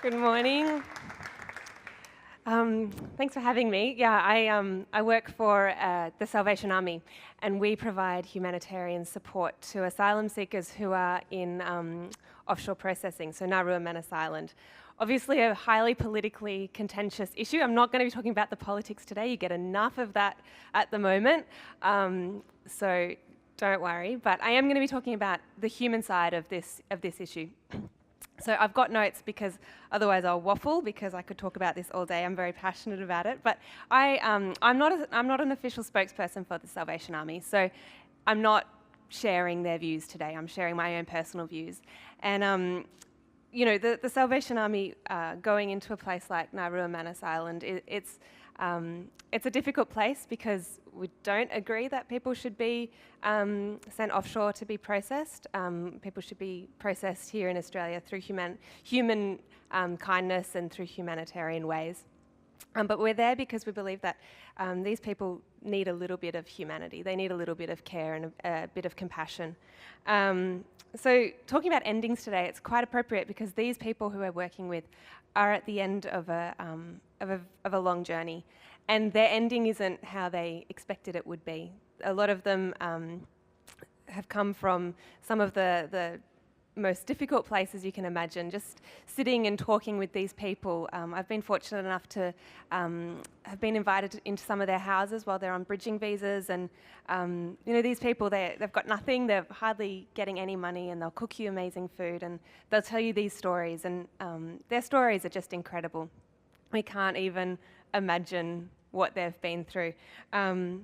Good morning. Thanks for having me. Yeah, I work for the Salvation Army, and we provide humanitarian support to asylum seekers who are in offshore processing, so Nauru and Manus Island. Obviously a highly politically contentious issue. I'm not going to be talking about the politics today. You get enough of that at the moment, so don't worry. But I am going to be talking about the human side of this issue. So I've got notes because otherwise I'll waffle, because I could talk about this all day. I'm very passionate about it. But I'm not an official spokesperson for the Salvation Army, so I'm not sharing their views today. I'm sharing my own personal views. And you know, the Salvation Army going into a place like Nauru and Manus Island, it's a difficult place because we don't agree that people should be sent offshore to be processed. People should be processed here in Australia through human kindness and through humanitarian ways. But we're there because we believe that these people need a little bit of humanity. They need a little bit of care and a bit of compassion. So talking about endings today, it's quite appropriate because these people who we're working with are at the end of a long journey, and their ending isn't how they expected it would be. A lot of them have come from some of the most difficult places you can imagine, just sitting and talking with these people. I've been fortunate enough to have been invited into some of their houses while they're on bridging visas, and you know, these people, they've got nothing, they're hardly getting any money, and they'll cook you amazing food, and they'll tell you these stories, and their stories are just incredible. We can't even imagine what they've been through. And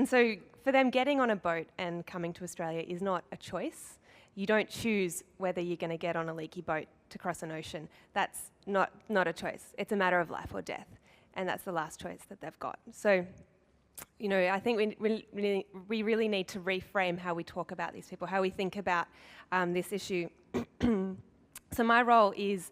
so for them, getting on a boat and coming to Australia is not a choice. You don't choose whether you're going to get on a leaky boat to cross an ocean. That's not a choice. It's a matter of life or death, and that's the last choice that they've got. So, you know, I think we really need to reframe how we talk about these people, how we think about this issue. So my role is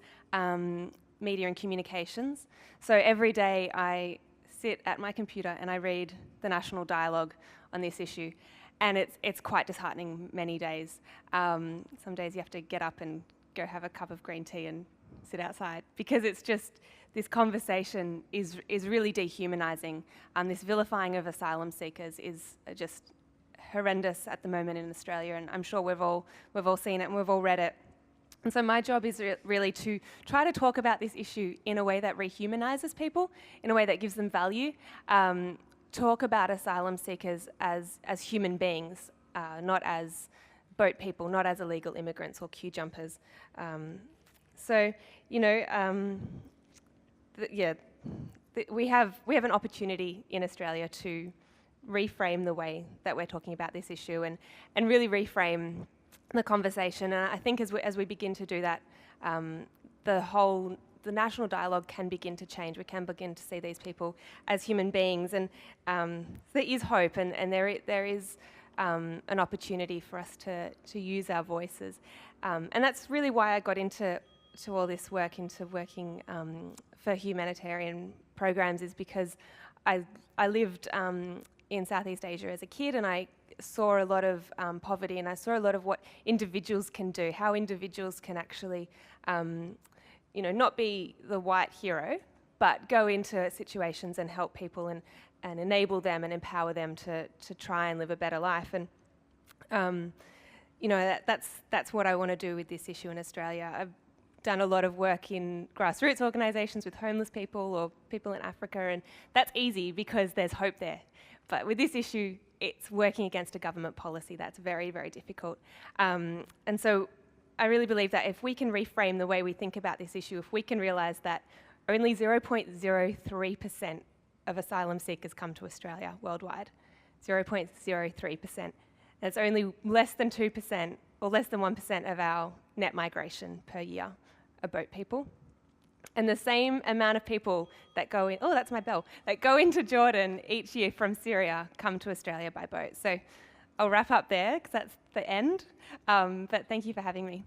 media and communications. So every day I sit at my computer and I read the national dialogue on this issue. And it's quite disheartening many days. Some days you have to get up and go have a cup of green tea and sit outside, because it's just, this conversation is really dehumanising. This vilifying of asylum seekers is just horrendous at the moment in Australia, and I'm sure we've all seen it and we've all read it. And so my job is really to try to talk about this issue in a way that rehumanises people, in a way that gives them value. Talk about asylum seekers as human beings, not as boat people, not as illegal immigrants or queue jumpers. So, you know, we have an opportunity in Australia to reframe the way that we're talking about this issue, and really reframe the conversation. And I think as we begin to do that, the national dialogue can begin to change. We can begin to see these people as human beings, and there is hope, and there is an opportunity for us to use our voices. And that's really why I got into all this work, into working for humanitarian programs, is because I lived in Southeast Asia as a kid, and I saw a lot of poverty, and I saw a lot of what individuals can do, how individuals can actually you know, not be the white hero, but go into situations and help people and enable them and empower them to try and live a better life. And you know, that's what I want to do with this issue in Australia. I've done a lot of work in grassroots organisations with homeless people or people in Africa, and that's easy because there's hope there. But with this issue, it's working against a government policy that's very, very difficult. And so I really believe that if we can reframe the way we think about this issue, if we can realise that only 0.03% of asylum seekers come to Australia worldwide, 0.03%, that's only less than 2% or less than 1% of our net migration per year are boat people. And the same amount of people that go in, oh, that's my bell, that go into Jordan each year from Syria come to Australia by boat. So I'll wrap up there because that's the end. But thank you for having me.